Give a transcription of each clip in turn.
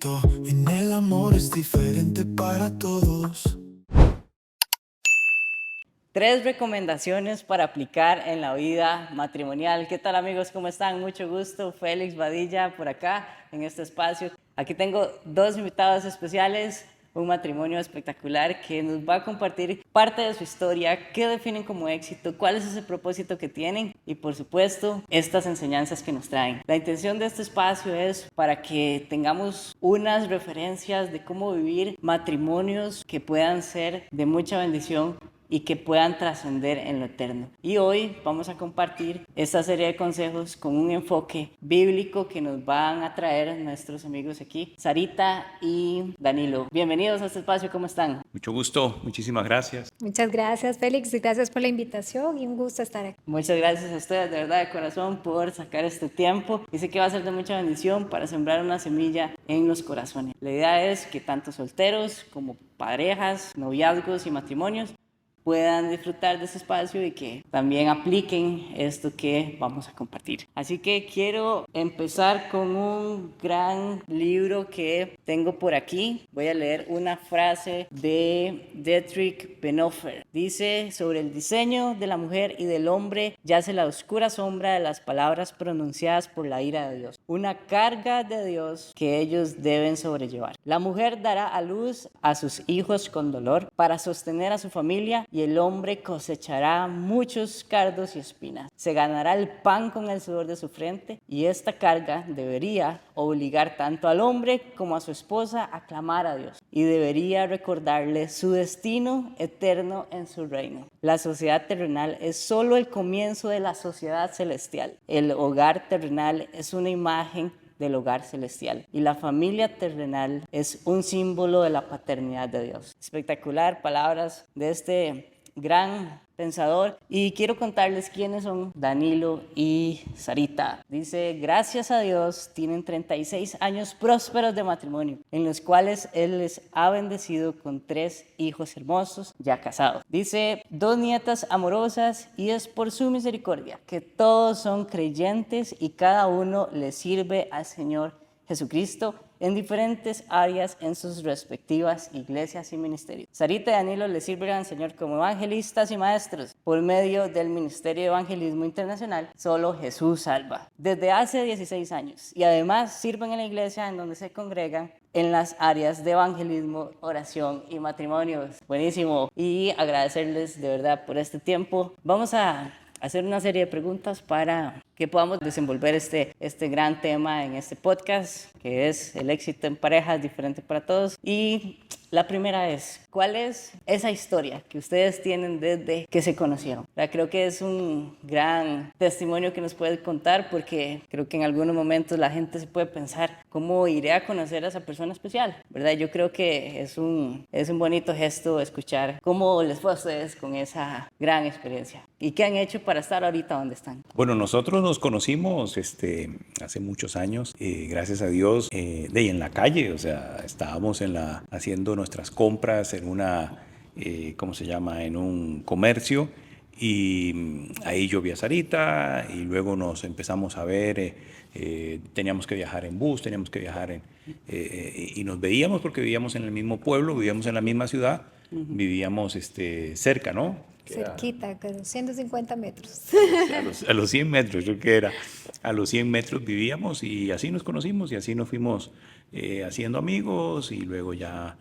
éxito. En el amor es diferente para todos. 3 recomendaciones para aplicar en la vida matrimonial. ¿Qué tal, amigos? ¿Cómo están? Mucho gusto. Félix Badilla por acá en este espacio. Aquí tengo 2 invitados especiales, un matrimonio espectacular que nos va a compartir parte de su historia, qué definen como éxito, cuál es ese propósito que tienen y, por supuesto, estas enseñanzas que nos traen. La intención de este espacio es para que tengamos unas referencias de cómo vivir matrimonios que puedan ser de mucha bendición y que puedan trascender en lo eterno. Y hoy vamos a compartir esta serie de consejos con un enfoque bíblico que nos van a traer nuestros amigos aquí, Sarita y Danilo. Bienvenidos a este espacio, ¿cómo están? Mucho gusto, muchísimas gracias. Muchas gracias, Félix, y gracias por la invitación y un gusto estar aquí. Muchas gracias a ustedes, de verdad, de corazón, por sacar este tiempo. Y sé que va a ser de mucha bendición para sembrar una semilla en los corazones. La idea es que tanto solteros como parejas, noviazgos y matrimonios puedan disfrutar de ese espacio y que también apliquen esto que vamos a compartir. Así que quiero empezar con un gran libro que tengo por aquí. Voy a leer una frase de Dietrich Bonhoeffer. Dice: sobre el diseño de la mujer y del hombre yace la oscura sombra de las palabras pronunciadas por la ira de Dios, una carga de Dios que ellos deben sobrellevar. La mujer dará a luz a sus hijos con dolor para sostener a su familia, y el hombre cosechará muchos cardos y espinas. Se ganará el pan con el sudor de su frente, y esta carga debería obligar tanto al hombre como a su esposa a clamar a Dios, y debería recordarle su destino eterno en su reino. La sociedad terrenal es solo el comienzo de la sociedad celestial. El hogar terrenal es una imagen del hogar celestial, y la familia terrenal es un símbolo de la paternidad de Dios. Espectacular, palabras de este gran pensador, y quiero contarles quiénes son Danilo y Sarita. Dice: gracias a Dios tienen 36 años prósperos de matrimonio, en los cuales Él les ha bendecido con 3 hijos hermosos ya casados. Dice: 2 nietas amorosas, y es por su misericordia que todos son creyentes y cada uno le sirve al Señor Jesucristo en diferentes áreas en sus respectivas iglesias y ministerios. Sarita y Danilo le sirven al Señor como evangelistas y maestros por medio del Ministerio de Evangelismo Internacional Solo Jesús Salva, desde hace 16 años, y además sirven en la iglesia en donde se congregan en las áreas de evangelismo, oración y matrimonios. Buenísimo, y agradecerles de verdad por este tiempo. Vamos a hacer una serie de preguntas para que podamos desenvolver este gran tema en este podcast, que es el éxito en parejas, diferente para todos. Y la primera es: ¿cuál es esa historia que ustedes tienen desde que se conocieron? Creo que es un gran testimonio que nos puede contar, porque creo que en algunos momentos la gente se puede pensar: ¿cómo iré a conocer a esa persona especial? ¿Verdad? Yo creo que es un bonito gesto escuchar cómo les fue a ustedes con esa gran experiencia. ¿Y qué han hecho para estar ahorita donde están? Bueno, nosotros nos conocimos hace muchos años, gracias a Dios, en la calle, o sea, estábamos haciendo nuestras compras en ¿cómo se llama? En un comercio, y ahí yo vi a Sarita, y luego nos empezamos a ver. Teníamos que viajar en bus, teníamos que viajar y nos veíamos porque vivíamos en el mismo pueblo, vivíamos en la misma ciudad, vivíamos cerca, ¿no? Cerquita, con 150 metros. A los 100 metros, creo que era. A los 100 metros vivíamos, y así nos conocimos, y así nos fuimos haciendo amigos, y luego ya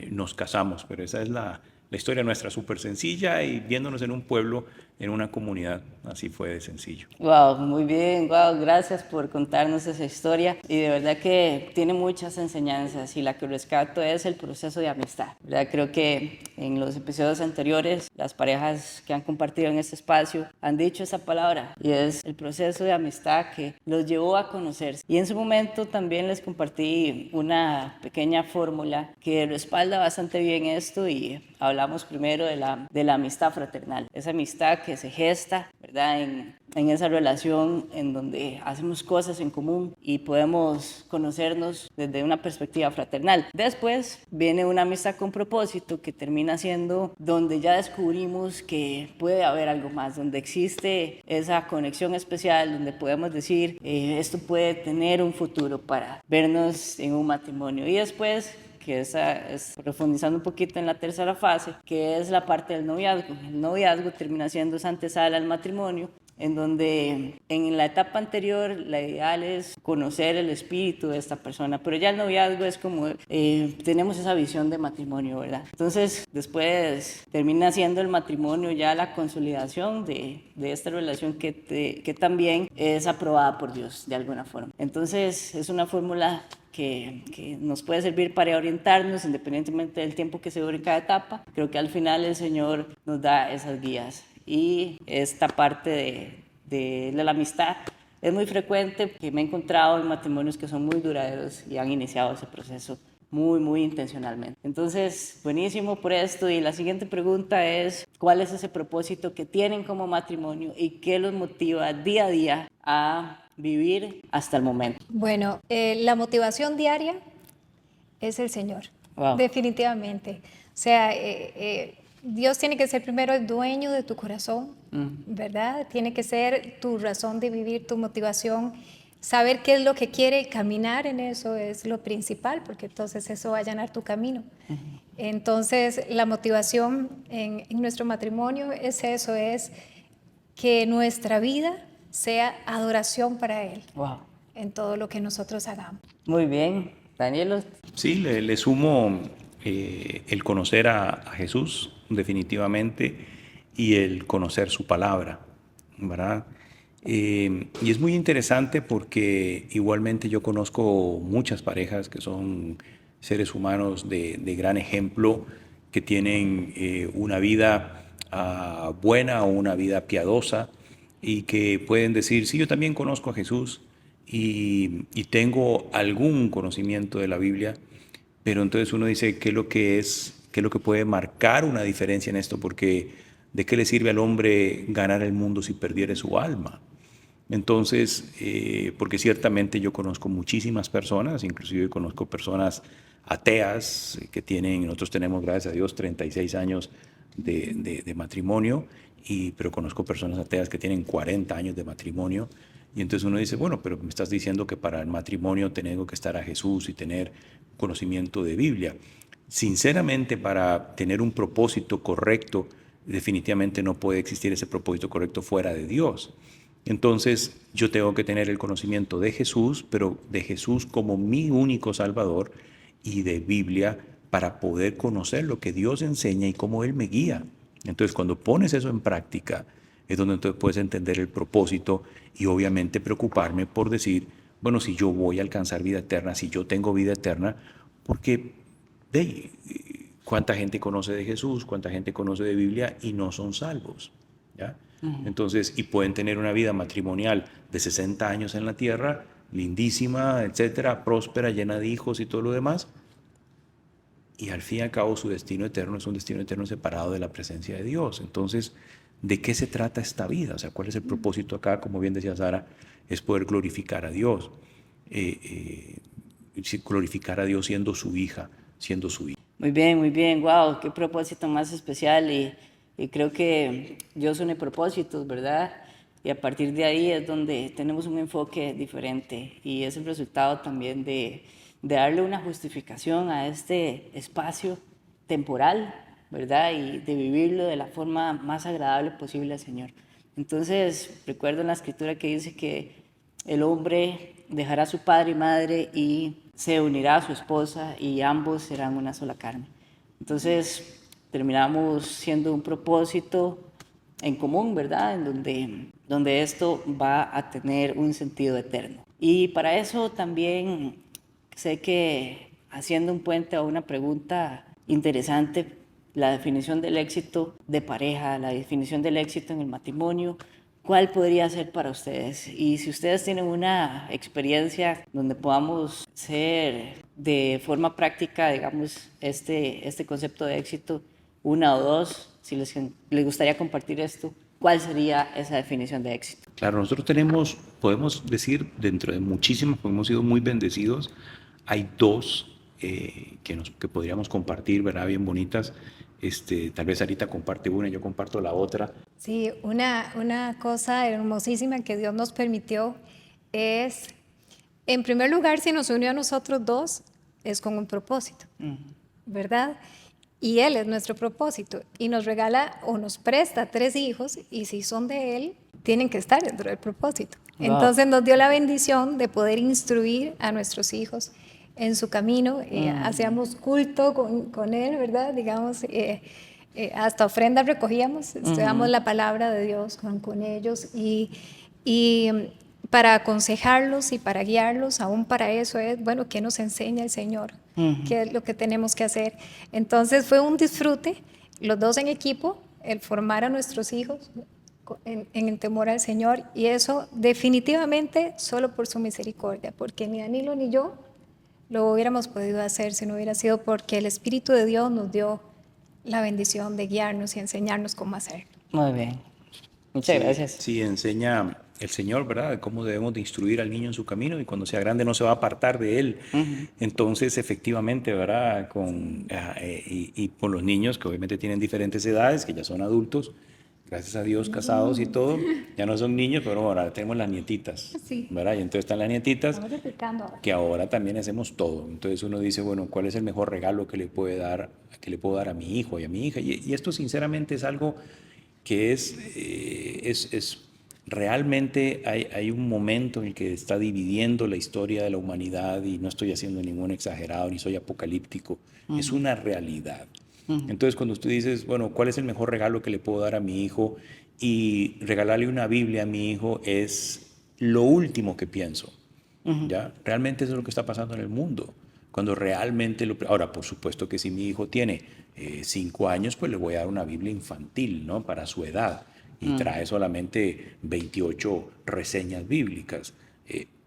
nos casamos. Pero esa es la historia nuestra, súper sencilla, y viéndonos en un pueblo, en una comunidad, así fue de sencillo. Wow, muy bien, wow, gracias por contarnos esa historia, y de verdad que tiene muchas enseñanzas, y la que rescato es el proceso de amistad, ¿verdad? Creo que en los episodios anteriores las parejas que han compartido en este espacio han dicho esa palabra, y es el proceso de amistad que los llevó a conocerse. Y en su momento también les compartí una pequeña fórmula que respalda bastante bien esto, y habla hablamos primero de la amistad fraternal, esa amistad que se gesta, ¿verdad? En esa relación en donde hacemos cosas en común y podemos conocernos desde una perspectiva fraternal. Después viene una amistad con propósito que termina siendo donde ya descubrimos que puede haber algo más, donde existe esa conexión especial, donde podemos decir esto puede tener un futuro para vernos en un matrimonio. Y después, que esa es profundizando un poquito en la tercera fase, que es la parte del noviazgo. El noviazgo termina siendo esa antesala al matrimonio, en donde en la etapa anterior la ideal es conocer el espíritu de esta persona, pero ya el noviazgo es como tenemos esa visión de matrimonio, ¿verdad? Entonces después termina siendo el matrimonio ya la consolidación de esta relación que también es aprobada por Dios de alguna forma. Entonces es una fórmula que nos puede servir para orientarnos independientemente del tiempo que se dure en cada etapa. Creo que al final el Señor nos da esas guías. Y esta parte de la amistad es muy frecuente, que me he encontrado en matrimonios que son muy duraderos y han iniciado ese proceso muy, muy intencionalmente. Entonces, buenísimo por esto. Y la siguiente pregunta es, ¿cuál es ese propósito que tienen como matrimonio y qué los motiva día a día a vivir hasta el momento? Bueno, la motivación diaria es el Señor, Wow. definitivamente. O sea, Dios tiene que ser primero el dueño de tu corazón, ¿verdad? Tiene que ser tu razón de vivir, tu motivación. Saber qué es lo que quiere, caminar en eso es lo principal, porque entonces eso va a allanar tu camino. Entonces, la motivación en nuestro matrimonio es eso, es que nuestra vida sea adoración para Él. Wow. En todo lo que nosotros hagamos. Muy bien. Daniel. Sí, le sumo el conocer a Jesús, definitivamente, y el conocer su palabra, ¿verdad? Y es muy interesante porque igualmente yo conozco muchas parejas que son seres humanos de gran ejemplo, que tienen una vida buena o una vida piadosa y que pueden decir, sí, yo también conozco a Jesús y tengo algún conocimiento de la Biblia, pero entonces uno dice, ¿qué es lo que puede marcar una diferencia en esto? Porque ¿de qué le sirve al hombre ganar el mundo si perdiere su alma? Entonces, porque ciertamente yo conozco muchísimas personas, inclusive conozco personas ateas que tienen, nosotros tenemos, gracias a Dios, 36 años de matrimonio, pero conozco personas ateas que tienen 40 años de matrimonio. Y entonces uno dice, bueno, pero me estás diciendo que para el matrimonio tengo que estar a Jesús y tener conocimiento de Biblia. Sinceramente, para tener un propósito correcto, definitivamente no puede existir ese propósito correcto fuera de Dios. Entonces yo tengo que tener el conocimiento de Jesús, pero de Jesús como mi único Salvador, y de Biblia para poder conocer lo que Dios enseña y cómo Él me guía. Entonces cuando pones eso en práctica es donde entonces puedes entender el propósito y obviamente preocuparme por decir, bueno, si yo voy a alcanzar vida eterna, si yo tengo vida eterna, porque ¿cuánta gente conoce de Jesús? ¿Cuánta gente conoce de Biblia y no son salvos? ¿Ya? Entonces, y pueden tener una vida matrimonial de 60 años en la tierra, lindísima, etcétera, próspera, llena de hijos y todo lo demás, y al fin y al cabo su destino eterno es un destino eterno separado de la presencia de Dios. Entonces, ¿de qué se trata esta vida? O sea, ¿cuál es el propósito acá? Como bien decía Sara, es poder glorificar a Dios, glorificar a Dios siendo su hija, siendo su hijo. Muy bien, wow, qué propósito más especial y creo que Dios une propósitos, ¿verdad? Y a partir de ahí es donde tenemos un enfoque diferente y es el resultado también de darle una justificación a este espacio temporal, ¿verdad? Y de vivirlo de la forma más agradable posible al Señor. Entonces, recuerdo en la Escritura que dice que el hombre dejará a su padre y madre y se unirá a su esposa y ambos serán una sola carne. Entonces, terminamos siendo un propósito en común, ¿verdad? En donde esto va a tener un sentido eterno. Y para eso también sé que, haciendo un puente a una pregunta interesante, la definición del éxito de pareja, la definición del éxito en el matrimonio, ¿cuál podría ser para ustedes? Y si ustedes tienen una experiencia donde podamos ser de forma práctica, digamos, este concepto de éxito, una o dos, si les gustaría compartir esto, ¿cuál sería esa definición de éxito? Claro, nosotros podemos decir, dentro de muchísimas, porque hemos sido muy bendecidos, hay dos que podríamos compartir, ¿verdad? Bien bonitas. Tal vez Sarita comparte una, yo comparto la otra. Sí, una cosa hermosísima que Dios nos permitió es, en primer lugar, si nos unió a nosotros dos, es con un propósito, ¿verdad? Y Él es nuestro propósito y nos regala o nos presta 3 hijos y si son de Él, tienen que estar dentro del propósito. Wow. Entonces nos dio la bendición de poder instruir a nuestros hijos en su camino. Hacíamos culto con Él, ¿verdad? Digamos, hasta ofrendas recogíamos, estudiamos la palabra de Dios con ellos y para aconsejarlos y para guiarlos, aún para eso es, bueno, ¿qué nos enseña el Señor? ¿Qué es lo que tenemos que hacer? Entonces fue un disfrute, los dos en equipo, el formar a nuestros hijos en el temor al Señor y eso definitivamente solo por su misericordia, porque ni Danilo ni yo lo hubiéramos podido hacer si no hubiera sido porque el Espíritu de Dios nos dio la bendición de guiarnos y enseñarnos cómo hacerlo. Muy bien. Muchas gracias. Sí, enseña el Señor, ¿verdad? Cómo debemos de instruir al niño en su camino y cuando sea grande no se va a apartar de él. Entonces, efectivamente, ¿verdad? Y con los niños que obviamente tienen diferentes edades, que ya son adultos, gracias a Dios, casados y todo, ya no son niños, pero ahora tenemos las nietitas, Sí. ¿verdad? Y entonces están las nietitas, Estamos replicando ahora. que ahora también hacemos todo. Entonces uno dice, bueno, ¿cuál es el mejor regalo que le puedo dar a mi hijo y a mi hija? Y esto sinceramente es algo que es realmente hay un momento en el que está dividiendo la historia de la humanidad y no estoy haciendo ningún exagerado ni soy apocalíptico, es una realidad. Entonces cuando tú dices, bueno, ¿cuál es el mejor regalo que le puedo dar a mi hijo? Y regalarle una Biblia a mi hijo es lo último que pienso. ¿Ya? Realmente eso es lo que está pasando en el mundo. Cuando realmente ahora, por supuesto que si mi hijo tiene 5 años, pues le voy a dar una Biblia infantil, ¿no? Para su edad. Y trae solamente 28 reseñas bíblicas.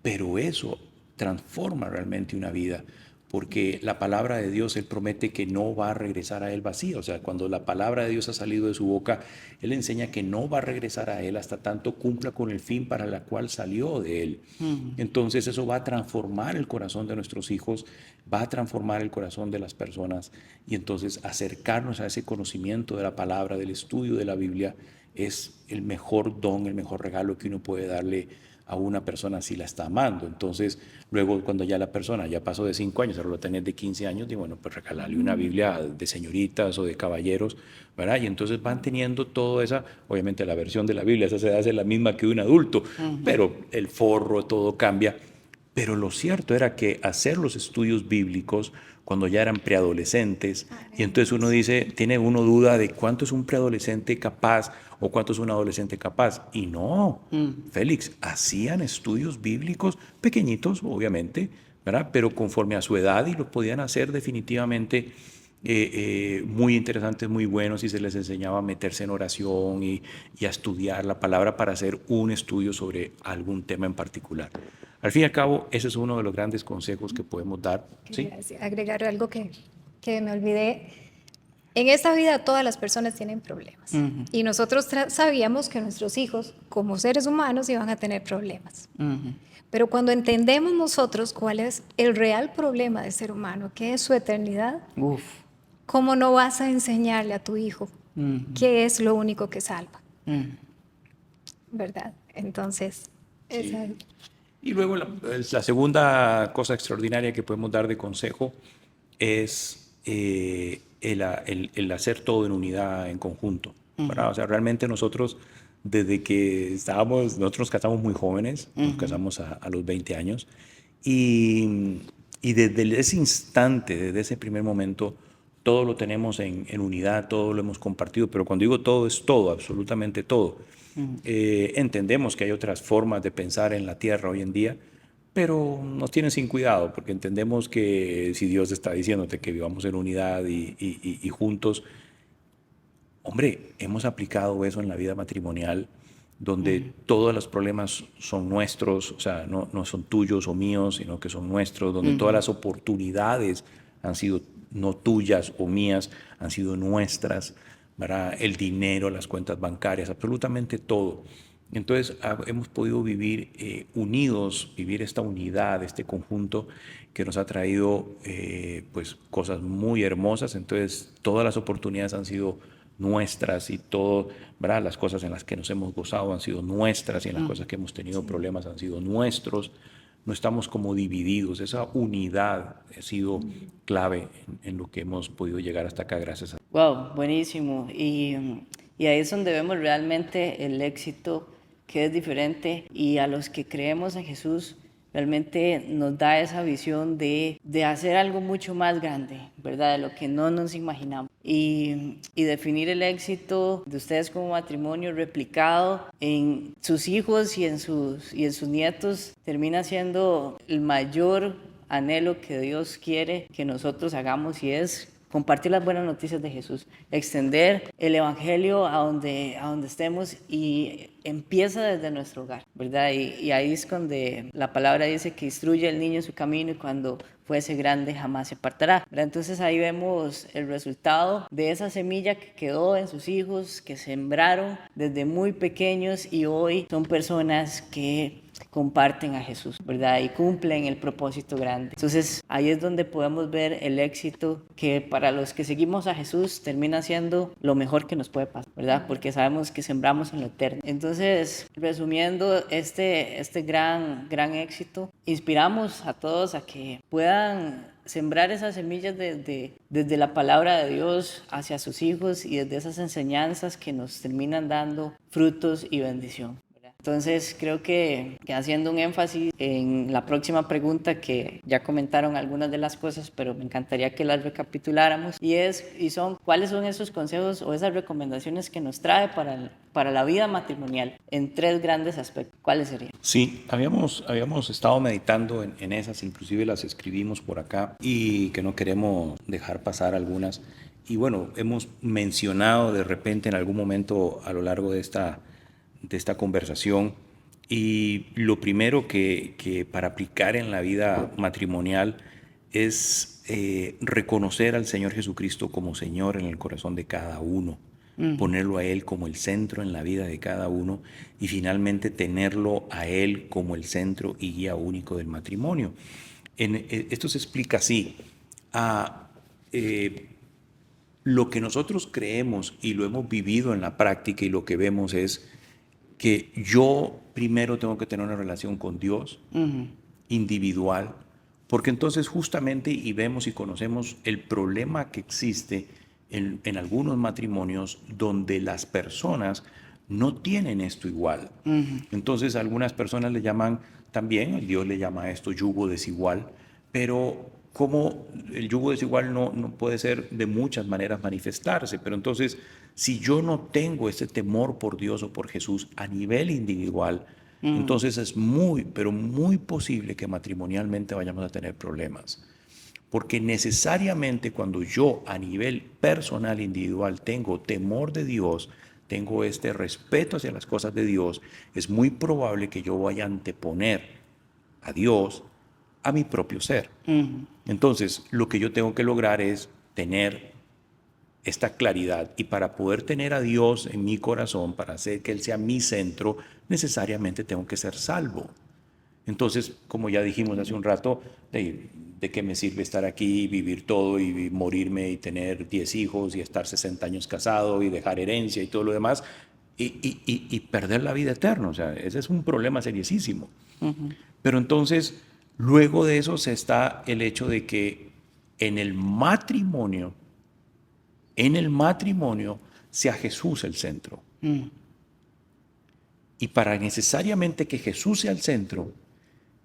Pero eso transforma realmente una vida, porque la palabra de Dios, Él promete que no va a regresar a Él vacía. O sea, cuando la palabra de Dios ha salido de su boca, Él enseña que no va a regresar a Él hasta tanto cumpla con el fin para el cual salió de Él. Entonces eso va a transformar el corazón de nuestros hijos, va a transformar el corazón de las personas y entonces acercarnos a ese conocimiento de la palabra, del estudio de la Biblia, es el mejor don, el mejor regalo que uno puede darle a una persona si la está amando. Entonces, luego cuando ya la persona ya pasó de 5 años, ahora lo tenés de 15 años, digo, bueno, pues regalarle una Biblia de señoritas o de caballeros, ¿verdad? Y entonces van teniendo toda esa, obviamente la versión de la Biblia, esa se hace la misma que un adulto, pero el forro, todo cambia. Pero lo cierto era que hacer los estudios bíblicos cuando ya eran preadolescentes, y entonces uno dice, tiene uno duda de cuánto es un preadolescente capaz o cuánto es un adolescente capaz. Y no, Félix, hacían estudios bíblicos pequeñitos, obviamente, ¿verdad? Pero conforme a su edad y lo podían hacer definitivamente muy interesantes, muy buenos, y se les enseñaba a meterse en oración y a estudiar la palabra para hacer un estudio sobre algún tema en particular. Al fin y al cabo, ese es uno de los grandes consejos que podemos dar. ¿Sí? Agregar algo que me olvidé. En esta vida todas las personas tienen problemas y nosotros sabíamos que nuestros hijos, como seres humanos, iban a tener problemas. Pero cuando entendemos nosotros cuál es el real problema del ser humano, que es su eternidad, ¿cómo no vas a enseñarle a tu hijo qué es lo único que salva? ¿Verdad? Entonces, esa... Y luego la segunda cosa extraordinaria que podemos dar de consejo es el hacer todo en unidad, en conjunto. ¿Verdad? O sea, realmente nosotros, desde que nosotros nos casamos muy jóvenes, nos casamos a los 20 años, y desde ese instante, desde ese primer momento, todo lo tenemos en unidad, todo lo hemos compartido, pero cuando digo todo, es todo, absolutamente todo. Entendemos que hay otras formas de pensar en la tierra hoy en día, pero nos tienen sin cuidado, porque entendemos que si Dios está diciéndote que vivamos en unidad y juntos, hombre, hemos aplicado eso en la vida matrimonial, donde todos los problemas son nuestros, o sea, no son tuyos o míos, sino que son nuestros, donde todas las oportunidades han sido no tuyas o mías, han sido nuestras, ¿verdad? El dinero, las cuentas bancarias, absolutamente todo. Entonces hemos podido vivir unidos, vivir esta unidad, este conjunto que nos ha traído pues cosas muy hermosas. Entonces todas las oportunidades han sido nuestras y todo, ¿verdad? Las cosas en las que nos hemos gozado han sido nuestras y en las cosas que hemos tenido problemas han sido nuestros. No estamos como divididos. Esa unidad ha sido clave en lo que hemos podido llegar hasta acá, gracias a Dios. Wow, buenísimo. Y ahí es donde vemos realmente el éxito, que es diferente, y a los que creemos en Jesús realmente nos da esa visión de hacer algo mucho más grande, ¿verdad? De lo que no nos imaginamos. Y definir el éxito de ustedes como matrimonio replicado en sus hijos y en sus nietos termina siendo el mayor anhelo que Dios quiere que nosotros hagamos, y es compartir las buenas noticias de Jesús, extender el evangelio a donde estemos, y empieza desde nuestro hogar, ¿verdad? Y ahí es donde la palabra dice que instruye al niño en su camino y cuando fuese grande jamás se apartará, ¿verdad? Entonces ahí vemos el resultado de esa semilla que quedó en sus hijos, que sembraron desde muy pequeños, y hoy son personas que comparten a Jesús, ¿verdad? Y cumplen el propósito grande. Entonces ahí es donde podemos ver el éxito que para los que seguimos a Jesús termina siendo lo mejor que nos puede pasar, ¿verdad? Porque sabemos que sembramos en lo eterno. Entonces, resumiendo este gran éxito, inspiramos a todos a que puedan sembrar esas semillas desde la palabra de Dios hacia sus hijos, y desde esas enseñanzas que nos terminan dando frutos y bendición. Entonces creo que haciendo un énfasis en la próxima pregunta, que ya comentaron algunas de las cosas, pero me encantaría que las recapituláramos, y son cuáles son esos consejos o esas recomendaciones que nos trae para la vida matrimonial en 3 grandes aspectos. ¿Cuáles serían? Sí, habíamos estado meditando en esas, inclusive las escribimos por acá y que no queremos dejar pasar algunas. Y bueno, hemos mencionado de repente en algún momento a lo largo de esta conversación, y lo primero que para aplicar en la vida matrimonial es reconocer al Señor Jesucristo como Señor en el corazón de cada uno, ponerlo a Él como el centro en la vida de cada uno, y finalmente tenerlo a Él como el centro y guía único del matrimonio. Esto se explica así: lo que nosotros creemos y lo hemos vivido en la práctica, y lo que vemos es que yo primero tengo que tener una relación con Dios individual, porque entonces justamente y vemos y conocemos el problema que existe en algunos matrimonios donde las personas no tienen esto igual. Entonces algunas personas le llaman también, Dios le llama a esto yugo desigual, pero como el yugo desigual no puede ser de muchas maneras manifestarse, pero entonces si yo no tengo ese temor por Dios o por Jesús a nivel individual, entonces es muy, pero muy posible que matrimonialmente vayamos a tener problemas. Porque necesariamente cuando yo a nivel personal, individual, tengo temor de Dios, tengo este respeto hacia las cosas de Dios, es muy probable que yo vaya a anteponer a Dios a mi propio ser. Entonces, lo que yo tengo que lograr es tener esta claridad, y para poder tener a Dios en mi corazón, para hacer que Él sea mi centro, necesariamente tengo que ser salvo. Entonces, como ya dijimos hace un rato, ¿de qué me sirve estar aquí, vivir todo y morirme y tener 10 hijos y estar 60 años casado y dejar herencia y todo lo demás y perder la vida eterna? O sea, ese es un problema seriosísimo. Pero entonces, luego de eso se está el hecho de que en el matrimonio sea Jesús el centro. Y para necesariamente que Jesús sea el centro,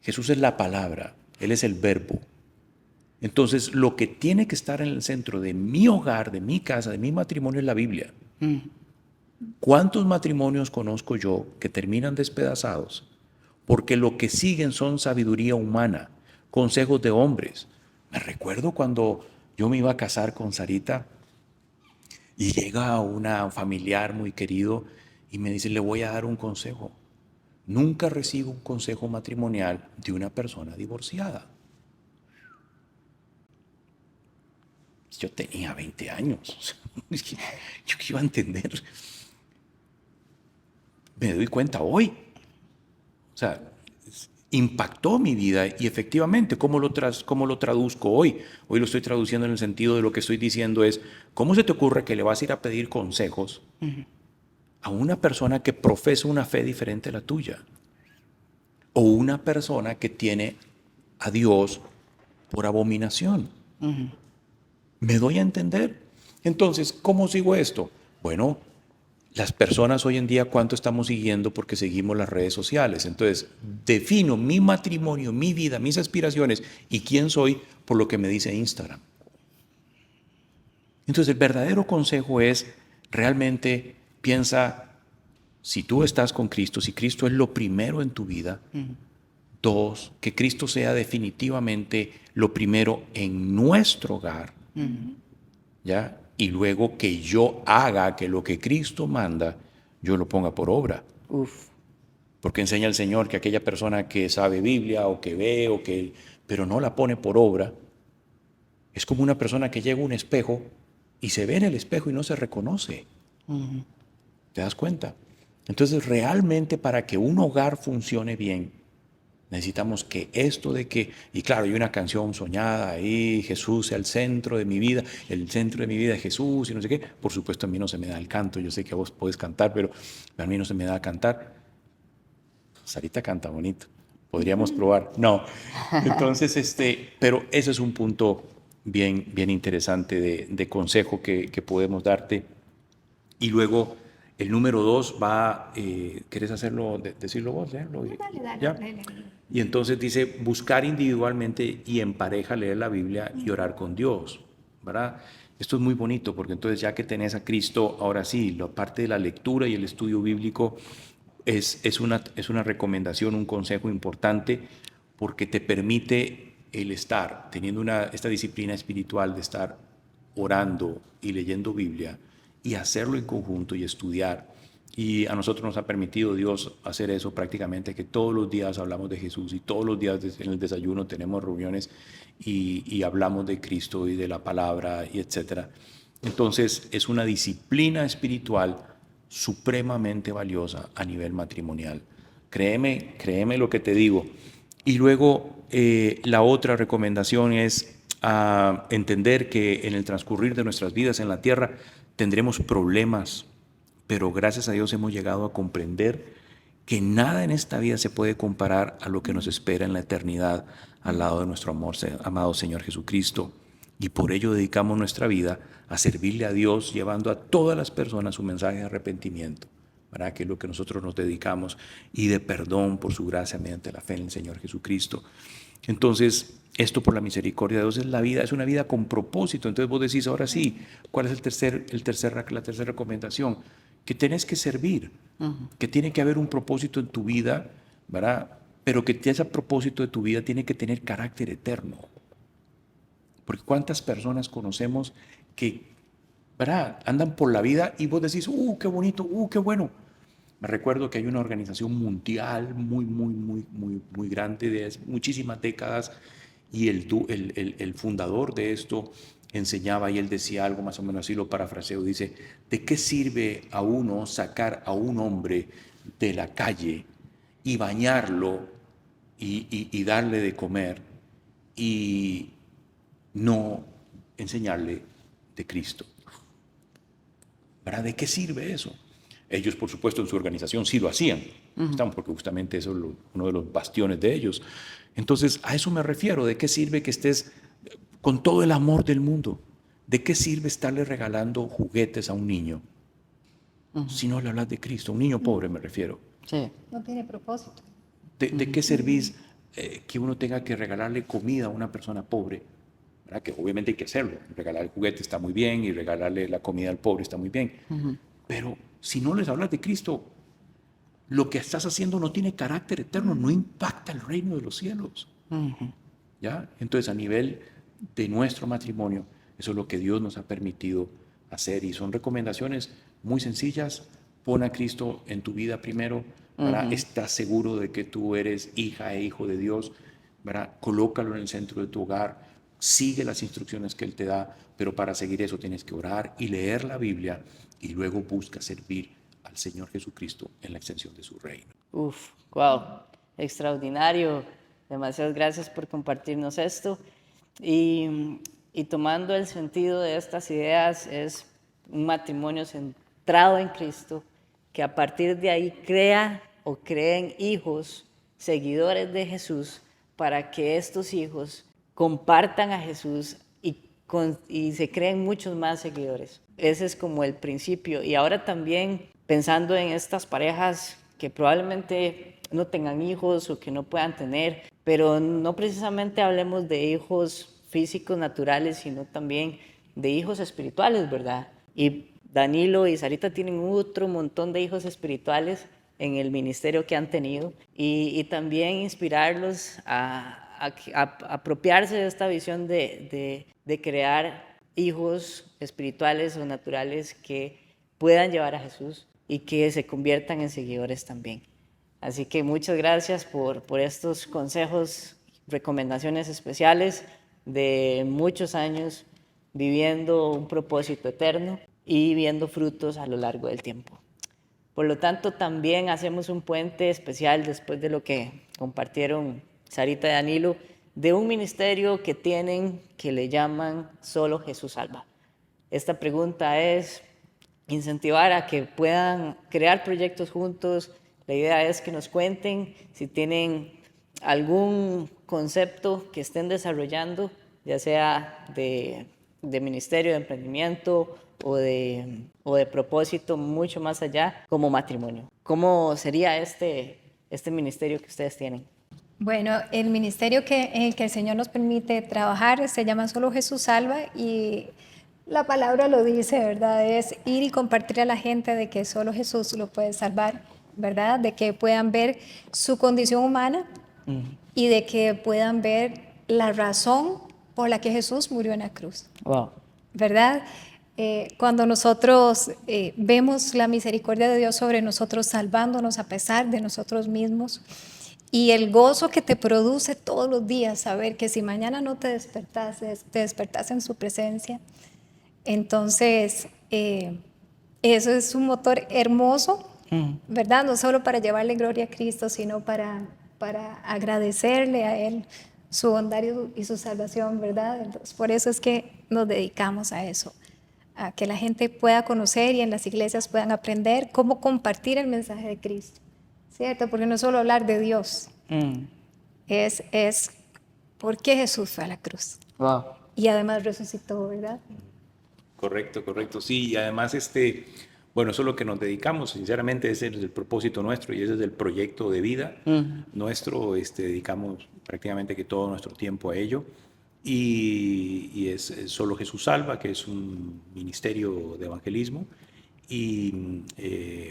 Jesús es la palabra, Él es el verbo. Entonces, lo que tiene que estar en el centro de mi hogar, de mi casa, de mi matrimonio es la Biblia. ¿Cuántos matrimonios conozco yo que terminan despedazados porque lo que siguen son sabiduría humana, consejos de hombres? Me recuerdo cuando yo me iba a casar con Sarita y llega una familiar muy querido y me dice: le voy a dar un consejo. Nunca recibo un consejo matrimonial de una persona divorciada. Yo tenía 20 años. Es que yo qué iba a entender. Me doy cuenta hoy. O sea, impactó mi vida y efectivamente, ¿cómo lo traduzco hoy? Hoy lo estoy traduciendo en el sentido de lo que estoy diciendo es, ¿cómo se te ocurre que le vas a ir a pedir consejos a una persona que profesa una fe diferente a la tuya? O una persona que tiene a Dios por abominación. ¿Me doy a entender? Entonces, ¿cómo sigo esto? Bueno, las personas hoy en día, ¿cuánto estamos siguiendo? Porque seguimos las redes sociales. Entonces, defino mi matrimonio, mi vida, mis aspiraciones y quién soy por lo que me dice Instagram. Entonces, el verdadero consejo es, realmente piensa, si tú estás con Cristo, si Cristo es lo primero en tu vida, dos, que Cristo sea definitivamente lo primero en nuestro hogar, ¿ya? Y luego que yo haga que lo que Cristo manda, yo lo ponga por obra. Porque enseña el Señor que aquella persona que sabe Biblia o que ve, pero no la pone por obra, es como una persona que llega a un espejo y se ve en el espejo y no se reconoce. ¿Te das cuenta? Entonces, realmente para que un hogar funcione bien, necesitamos que esto de que, y claro, hay una canción soñada ahí, Jesús sea el centro de mi vida es Jesús y no sé qué. Por supuesto, a mí no se me da el canto, yo sé que a vos podés cantar, pero a mí no se me da a cantar. Sarita canta bonito, podríamos probar. No, entonces, pero ese es un punto bien interesante de consejo que podemos darte. Y luego, el número 2 va, ¿querés hacerlo, decirlo vos? Dale. Y entonces dice, buscar individualmente y en pareja leer la Biblia y orar con Dios, ¿verdad? Esto es muy bonito porque entonces ya que tenés a Cristo, ahora sí, la parte de la lectura y el estudio bíblico es una recomendación, un consejo importante porque te permite el estar teniendo esta disciplina espiritual de estar orando y leyendo Biblia y hacerlo en conjunto y estudiar. Y a nosotros nos ha permitido Dios hacer eso prácticamente, que todos los días hablamos de Jesús y todos los días en el desayuno tenemos reuniones y hablamos de Cristo y de la palabra y etcétera. Entonces es una disciplina espiritual supremamente valiosa a nivel matrimonial. Créeme lo que te digo. Y luego la otra recomendación es entender que en el transcurrir de nuestras vidas en la tierra tendremos problemas, pero gracias a Dios hemos llegado a comprender que nada en esta vida se puede comparar a lo que nos espera en la eternidad al lado de nuestro amado Señor Jesucristo. Y por ello dedicamos nuestra vida a servirle a Dios, llevando a todas las personas su mensaje de arrepentimiento, ¿verdad? Que es lo que nosotros nos dedicamos, y de perdón por su gracia mediante la fe en el Señor Jesucristo. Entonces, esto por la misericordia de Dios es la vida, es una vida con propósito. Entonces vos decís, ahora sí, ¿cuál es la tercera recomendación? Que tenés que servir, que tiene que haber un propósito en tu vida, ¿verdad? Pero que ese propósito de tu vida tiene que tener carácter eterno. Porque cuántas personas conocemos que, ¿verdad?, andan por la vida y vos decís, qué bonito, qué bueno. Me recuerdo que hay una organización mundial muy grande de muchísimas décadas y el fundador de esto enseñaba y él decía algo más o menos así, lo parafraseo, dice, ¿de qué sirve a uno sacar a un hombre de la calle y bañarlo y darle de comer y no enseñarle de Cristo? ¿Verdad? ¿De qué sirve eso? Ellos, por supuesto, en su organización sí lo hacían, porque justamente eso es uno de los bastiones de ellos. Entonces, a eso me refiero. ¿De qué sirve que estés con todo el amor del mundo? ¿De qué sirve estarle regalando juguetes a un niño si no le hablas de Cristo? Un niño pobre me refiero. Sí. No tiene propósito. ¿De qué servís que uno tenga que regalarle comida a una persona pobre? ¿Verdad? Que obviamente hay que hacerlo. Regalar el juguete está muy bien y regalarle la comida al pobre está muy bien. Pero si no les hablas de Cristo, lo que estás haciendo no tiene carácter eterno, no impacta el reino de los cielos. ¿Ya? Entonces, a nivel de nuestro matrimonio, eso es lo que Dios nos ha permitido hacer y son recomendaciones muy sencillas. Pon a Cristo en tu vida primero, ¿verdad? Estás seguro de que tú eres hija e hijo de Dios, ¿verdad? Colócalo en el centro de tu hogar, sigue las instrucciones que Él te da, pero para seguir eso tienes que orar y leer la Biblia y luego busca servir al Señor Jesucristo en la extensión de su reino. Uf, wow, extraordinario. Demasiadas gracias por compartirnos esto. Y tomando el sentido de estas ideas, es un matrimonio centrado en Cristo, que a partir de ahí crea o creen hijos, seguidores de Jesús, para que estos hijos compartan a Jesús y se creen muchos más seguidores. Ese es como el principio. Y ahora también pensando en estas parejas que probablemente no tengan hijos o que no puedan tener, pero no precisamente hablemos de hijos físicos naturales, sino también de hijos espirituales, ¿verdad? Y Danilo y Sarita tienen otro montón de hijos espirituales en el ministerio que han tenido y también inspirarlos a apropiarse de esta visión de crear hijos espirituales o naturales que puedan llevar a Jesús y que se conviertan en seguidores también. Así que muchas gracias por estos consejos, recomendaciones especiales de muchos años viviendo un propósito eterno y viendo frutos a lo largo del tiempo. Por lo tanto, también hacemos un puente especial después de lo que compartieron Sarita y Danilo, de un ministerio que tienen que le llaman Solo Jesús Salva. Esta pregunta es incentivar a que puedan crear proyectos juntos. La idea es que nos cuenten si tienen algún concepto que estén desarrollando, ya sea de ministerio, de emprendimiento o de propósito mucho más allá, como matrimonio. ¿Cómo sería este ministerio que ustedes tienen? Bueno, el ministerio en el que el Señor nos permite trabajar se llama Solo Jesús Salva y la palabra lo dice, ¿verdad? Es ir y compartir a la gente de que solo Jesús lo puede salvar, ¿verdad? De que puedan ver su condición humana y de que puedan ver la razón por la que Jesús murió en la cruz. Wow. ¿Verdad? Cuando nosotros vemos la misericordia de Dios sobre nosotros, salvándonos a pesar de nosotros mismos, y el gozo que te produce todos los días, saber que si mañana no te despertas en su presencia, entonces eso es un motor hermoso, ¿verdad? No solo para llevarle gloria a Cristo, sino para agradecerle a Él su bondad y su salvación, ¿verdad? Entonces, por eso es que nos dedicamos a eso, a que la gente pueda conocer y en las iglesias puedan aprender cómo compartir el mensaje de Cristo, ¿cierto? Porque no es solo hablar de Dios, es por qué Jesús fue a la cruz. Wow. Y además resucitó, ¿verdad? Correcto, correcto. Sí, y además, bueno, eso es lo que nos dedicamos, sinceramente, ese es el propósito nuestro y ese es el proyecto de vida nuestro. Dedicamos prácticamente que todo nuestro tiempo a ello. Y es Solo Jesús Salva, que es un ministerio de evangelismo y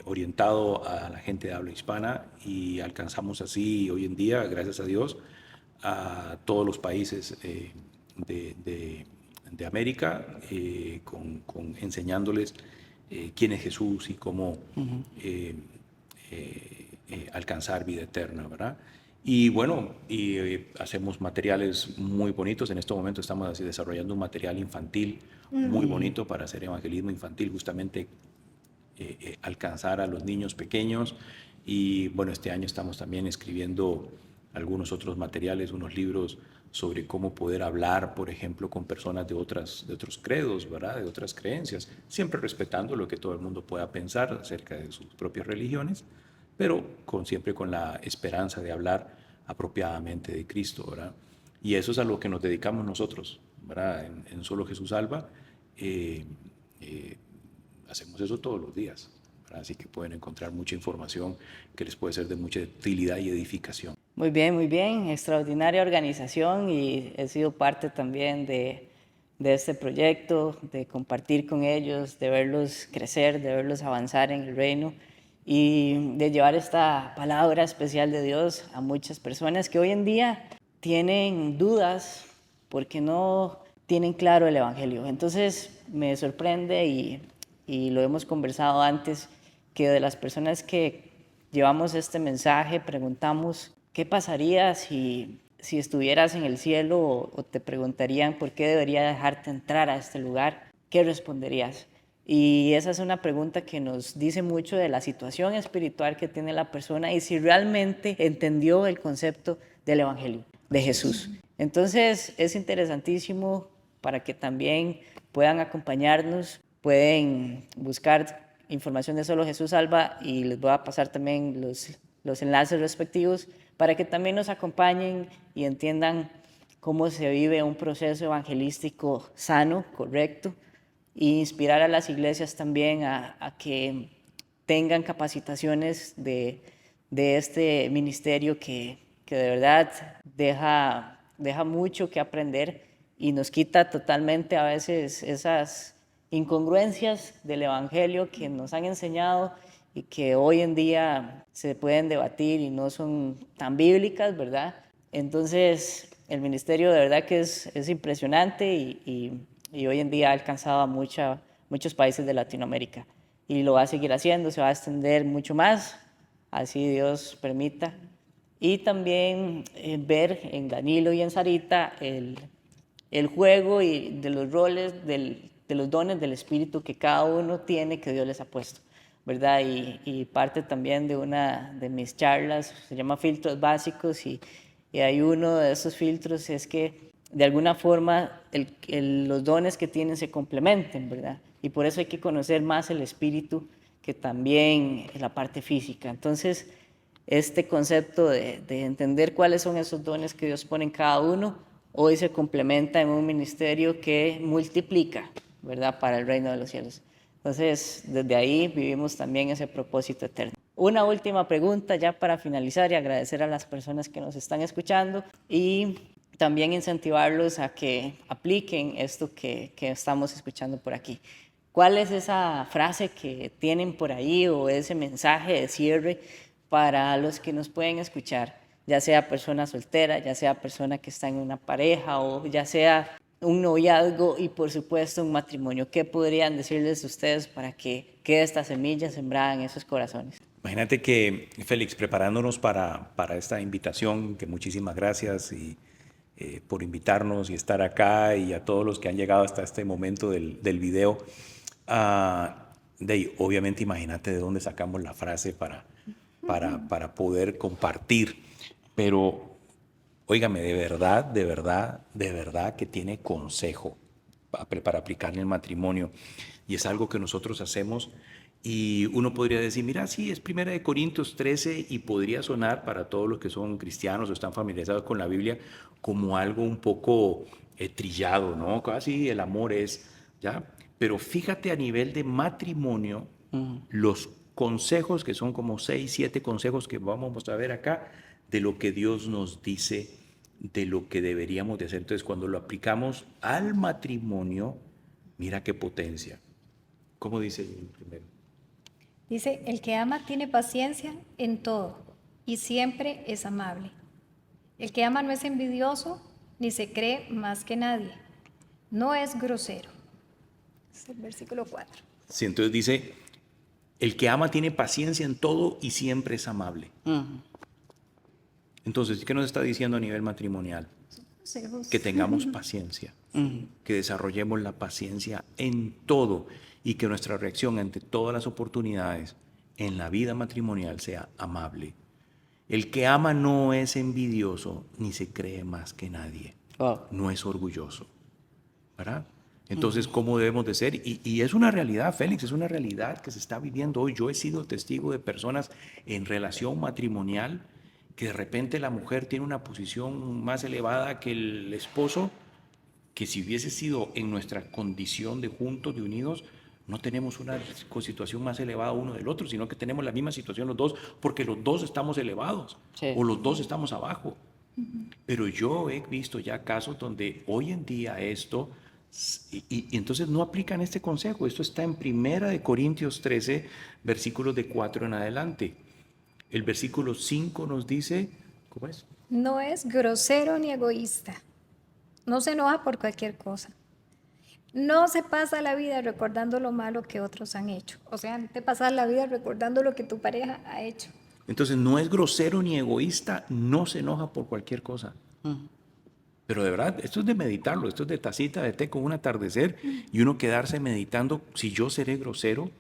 orientado a la gente de habla hispana, y alcanzamos así hoy en día, gracias a Dios, a todos los países de América, enseñándoles quién es Jesús y cómo alcanzar vida eterna, ¿verdad? Y bueno, hacemos materiales muy bonitos. En este momento estamos así desarrollando un material infantil muy bonito para hacer evangelismo infantil, justamente alcanzar a los niños pequeños. Y bueno, este año estamos también escribiendo algunos otros materiales, unos libros sobre cómo poder hablar, por ejemplo, con personas de otros credos, ¿verdad? De otras creencias, siempre respetando lo que todo el mundo pueda pensar acerca de sus propias religiones, pero siempre con la esperanza de hablar apropiadamente de Cristo, ¿verdad? Y eso es a lo que nos dedicamos nosotros, ¿verdad? En Solo Jesús Salva hacemos eso todos los días, ¿verdad? Así que pueden encontrar mucha información que les puede ser de mucha utilidad y edificación. Muy bien, extraordinaria organización, y he sido parte también de este proyecto, de compartir con ellos, de verlos crecer, de verlos avanzar en el reino y de llevar esta palabra especial de Dios a muchas personas que hoy en día tienen dudas porque no tienen claro el Evangelio. Entonces me sorprende y lo hemos conversado antes, que de las personas que llevamos este mensaje preguntamos: ¿qué pasaría si si estuvieras en el cielo o te preguntarían por qué debería dejarte entrar a este lugar, ¿qué responderías? Y esa es una pregunta que nos dice mucho de la situación espiritual que tiene la persona y si realmente entendió el concepto del Evangelio de Jesús. Entonces es interesantísimo para que también puedan acompañarnos, pueden buscar información de Solo Jesús Salva y les voy a pasar también los enlaces respectivos para que también nos acompañen y entiendan cómo se vive un proceso evangelístico sano, correcto, e inspirar a las iglesias también a que tengan capacitaciones de este ministerio que de verdad deja mucho que aprender y nos quita totalmente a veces esas incongruencias del Evangelio que nos han enseñado y que hoy en día se pueden debatir y no son tan bíblicas, ¿verdad? Entonces, el ministerio de verdad que es impresionante y hoy en día ha alcanzado a muchos países de Latinoamérica y lo va a seguir haciendo, se va a extender mucho más, así Dios permita. Y también ver en Danilo y en Sarita el juego y de los roles, de los dones del Espíritu que cada uno tiene que Dios les ha puesto, ¿verdad? Y parte también de una de mis charlas, se llama Filtros Básicos y hay uno de esos filtros es que de alguna forma los dones que tienen se complementen, ¿verdad? Y por eso hay que conocer más el Espíritu que también la parte física. Entonces, este concepto de entender cuáles son esos dones que Dios pone en cada uno, hoy se complementa en un ministerio que multiplica, ¿verdad?, para el reino de los cielos. Entonces, desde ahí vivimos también ese propósito eterno. Una última pregunta ya para finalizar y agradecer a las personas que nos están escuchando y también incentivarlos a que apliquen esto que estamos escuchando por aquí. ¿Cuál es esa frase que tienen por ahí o ese mensaje de cierre para los que nos pueden escuchar, ya sea persona soltera, ya sea persona que está en una pareja o ya sea un noviazgo y por supuesto un matrimonio? ¿Qué podrían decirles ustedes para que quede esta semilla sembrada en esos corazones? Imagínate que, Félix, preparándonos para esta invitación, que muchísimas gracias y, por invitarnos y estar acá y a todos los que han llegado hasta este momento del video. Obviamente imagínate de dónde sacamos la frase para poder compartir, pero óigame, de verdad que tiene consejo para aplicar en el matrimonio y es algo que nosotros hacemos. Y uno podría decir, mira, sí, es 1 Corintios 13 y podría sonar para todos los que son cristianos o están familiarizados con la Biblia como algo un poco trillado, ¿no? Casi el amor es, ¿ya? Pero fíjate a nivel de matrimonio, los consejos, que son como 6, 7 consejos que vamos a ver acá, de lo que Dios nos dice, de lo que deberíamos de hacer. Entonces, cuando lo aplicamos al matrimonio, mira qué potencia. ¿Cómo dice el primero? Dice, el que ama tiene paciencia en todo y siempre es amable. El que ama no es envidioso ni se cree más que nadie. No es grosero. Es el versículo 4. Sí, entonces dice, el que ama tiene paciencia en todo y siempre es amable. Entonces, ¿qué nos está diciendo a nivel matrimonial? Que tengamos paciencia, que desarrollemos la paciencia en todo y que nuestra reacción ante todas las oportunidades en la vida matrimonial sea amable. El que ama no es envidioso ni se cree más que nadie. No es orgulloso, ¿verdad? Entonces, ¿cómo debemos de ser? Y es una realidad, Félix, es una realidad que se está viviendo hoy. Yo he sido testigo de personas en relación matrimonial que de repente la mujer tiene una posición más elevada que el esposo, que si hubiese sido en nuestra condición de juntos, de unidos, no tenemos una situación más elevada uno del otro, sino que tenemos la misma situación los dos, porque los dos estamos elevados, sí, o los dos estamos abajo. Pero yo he visto ya casos donde hoy en día esto, y entonces no aplican este consejo. Esto está en 1 Corintios 13, versículos de 4 en adelante. El versículo 5 nos dice, ¿cómo es? No es grosero ni egoísta. No se enoja por cualquier cosa. No se pasa la vida recordando lo malo que otros han hecho. O sea, te pasas la vida recordando lo que tu pareja ha hecho. Entonces no es grosero ni egoísta, no se enoja por cualquier cosa. Pero de verdad, esto es de meditarlo, esto es de tacita de té con un atardecer y uno quedarse meditando si yo seré grosero,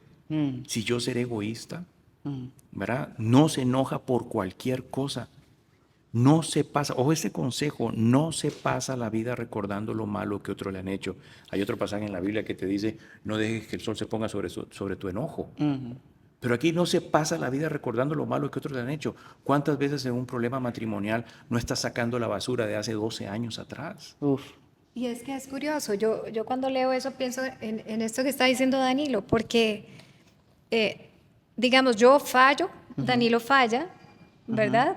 si yo seré egoísta, ¿verdad? No se enoja por cualquier cosa. No se pasa, ojo este consejo, no se pasa la vida recordando lo malo que otros le han hecho. Hay otro pasaje en la Biblia que te dice, no dejes que el sol se ponga sobre tu enojo. Pero aquí no se pasa la vida recordando lo malo que otros le han hecho. ¿Cuántas veces en un problema matrimonial no estás sacando la basura de hace 12 años atrás? Uf. Y es que es curioso, yo cuando leo eso pienso en esto que está diciendo Danilo, porque, digamos, yo fallo, Danilo falla, ¿verdad?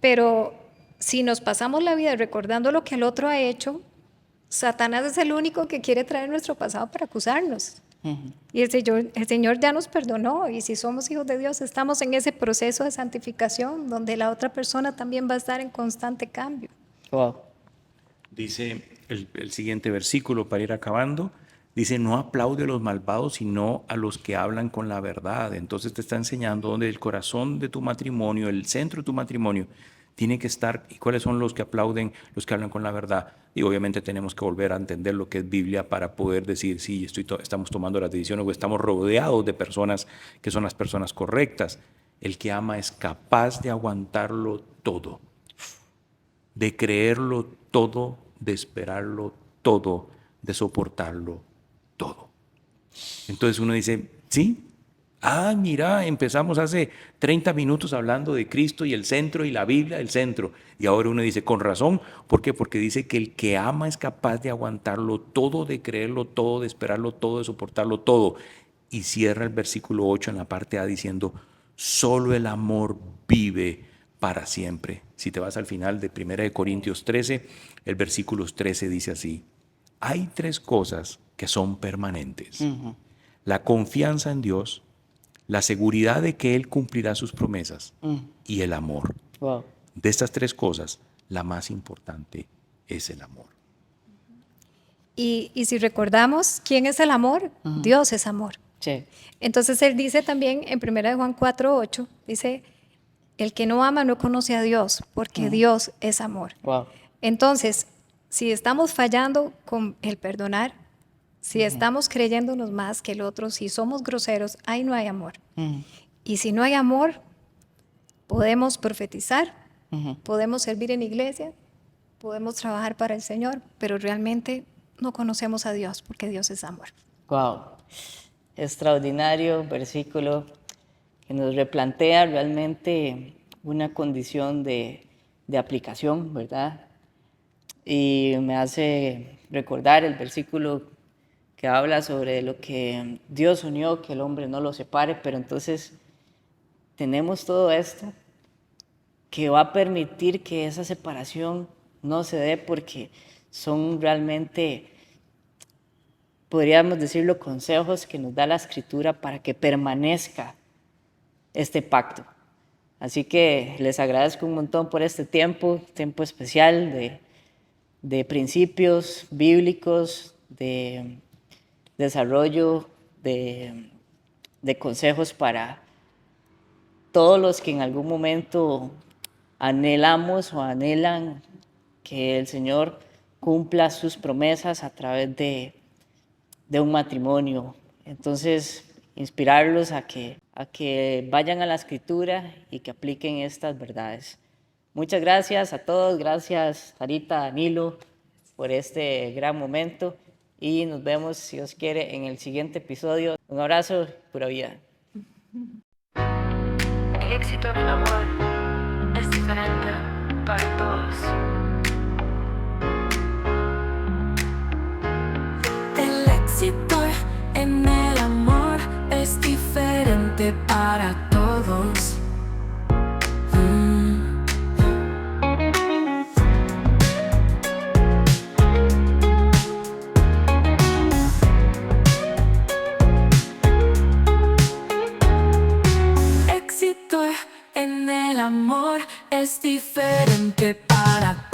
Pero si nos pasamos la vida recordando lo que el otro ha hecho, Satanás es el único que quiere traer nuestro pasado para acusarnos. Y el Señor ya nos perdonó, y si somos hijos de Dios, estamos en ese proceso de santificación donde la otra persona también va a estar en constante cambio. Wow. Dice el siguiente versículo para ir acabando, dice, no aplaude a los malvados, sino a los que hablan con la verdad. Entonces te está enseñando donde el corazón de tu matrimonio, el centro de tu matrimonio, tiene que estar. ¿Y cuáles son los que aplauden, los que hablan con la verdad? Y obviamente tenemos que volver a entender lo que es Biblia para poder decir, sí, estamos tomando las decisiones o estamos rodeados de personas que son las personas correctas. El que ama es capaz de aguantarlo todo, de creerlo todo, de esperarlo todo, de soportarlo todo. Entonces uno dice, sí, mira, empezamos hace 30 minutos hablando de Cristo y el centro y la Biblia, el centro. Y ahora uno dice, con razón, ¿por qué? Porque dice que el que ama es capaz de aguantarlo todo, de creerlo todo, de esperarlo todo, de soportarlo todo. Y cierra el versículo 8 en la parte A diciendo, solo el amor vive para siempre. Si te vas al final de 1 Corintios 13, el versículo 13 dice así, hay 3 cosas que son permanentes. La confianza en Dios, la seguridad de que Él cumplirá sus promesas y el amor. Wow. De estas 3 cosas, la más importante es el amor. Y si recordamos quién es el amor, Dios es amor. Sí. Entonces Él dice también en 1 Juan 4:8, dice, el que no ama no conoce a Dios, porque Dios es amor. Wow. Entonces, si estamos fallando con el perdonar, si estamos creyéndonos más que el otro, si somos groseros, ahí no hay amor. Y si no hay amor, podemos profetizar, podemos servir en iglesia, podemos trabajar para el Señor, pero realmente no conocemos a Dios porque Dios es amor. Wow. Extraordinario versículo que nos replantea realmente una condición de aplicación, ¿verdad? Y me hace recordar el versículo que habla sobre lo que Dios unió, que el hombre no lo separe, pero entonces tenemos todo esto que va a permitir que esa separación no se dé porque son realmente, podríamos decirlo, consejos que nos da la Escritura para que permanezca este pacto. Así que les agradezco un montón por este tiempo especial de principios bíblicos, de desarrollo de consejos para todos los que en algún momento anhelamos o anhelan que el Señor cumpla sus promesas a través de un matrimonio. Entonces, inspirarlos a que vayan a la Escritura y que apliquen estas verdades. Muchas gracias a todos, gracias Sarita, Danilo, por este gran momento. Y nos vemos, si Dios quiere, en el siguiente episodio. Un abrazo, pura vida. El éxito en el amor es diferente para todos. El éxito en el amor es diferente para todos. En el amor es diferente para